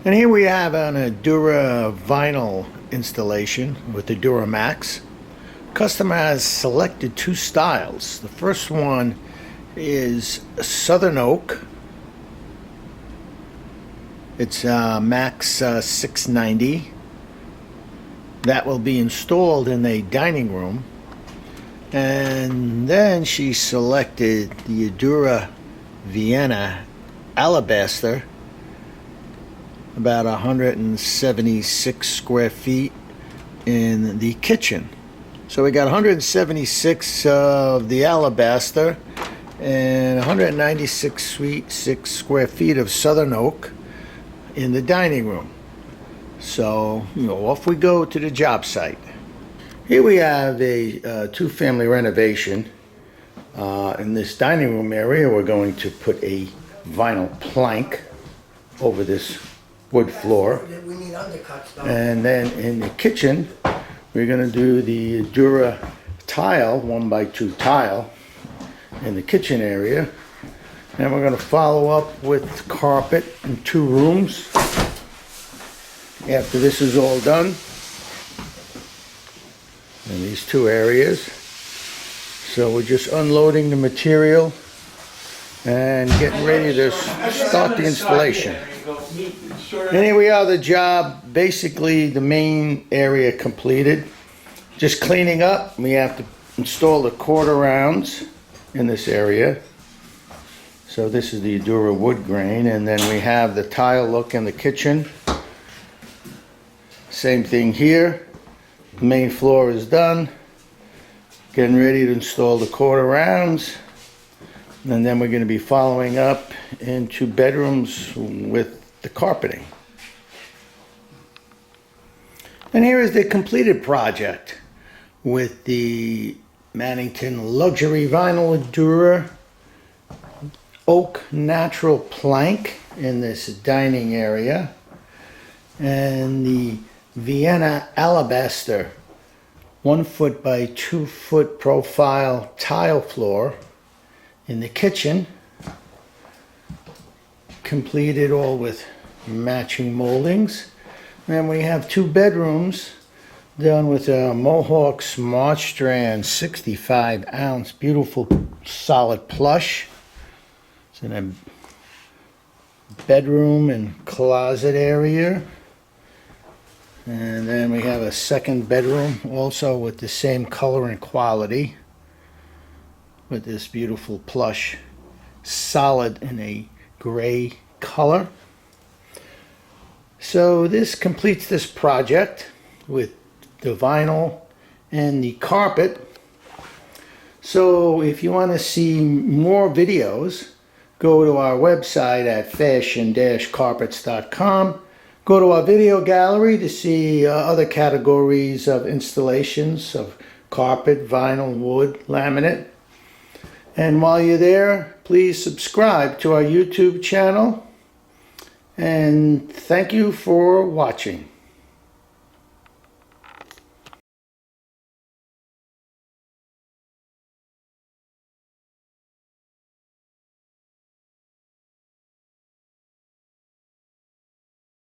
And here we have an Adura vinyl installation with the Adura Max. Customer has selected two styles. The first one is Southern Oak. It's Max 690. That will be installed in a dining room. And then she selected the Adura Vienna Alabaster, about 176 square feet in the kitchen. So we got 176 of the Alabaster and 196 square feet of Southern Oak in the dining room. So, off we go to the job site. Here we have a two-family renovation. In this dining room area, we're going to put a vinyl plank over this wood floor. We need undercuts, though. And then in the kitchen, we're going to do the Adura tile, 1x2 tile, in the kitchen area. And we're going to follow up with carpet in 2 rooms after this is all done in these 2 areas. So we're just unloading the material and getting ready to start the installation. And here we are, the job, basically the main area completed. Just cleaning up. We have to install the quarter rounds in this area. So this is the Adura wood grain, and then we have the tile look in the kitchen. Same thing here. The main floor is done. Getting ready to install the quarter rounds. And then we're going to be following up into bedrooms with the carpeting. And here is the completed project with the Mannington luxury vinyl Adura oak natural plank in this dining area, and the Vienna Alabaster 1 foot by 2 foot profile tile floor in the kitchen, completed all with matching moldings. And we have 2 bedrooms done with a Mohawk SmartStrand 65 ounce beautiful solid plush. It's in a bedroom and closet area. And then we have a second bedroom also with the same color and quality, with this beautiful plush solid in a gray color. So this completes this project with the vinyl and the carpet. So if you want to see more videos, go to our website at fashion-carpets.com. Go to our video gallery to see other categories of installations of carpet, vinyl, wood, laminate. And while you're there, please subscribe to our YouTube channel. And thank you for watching.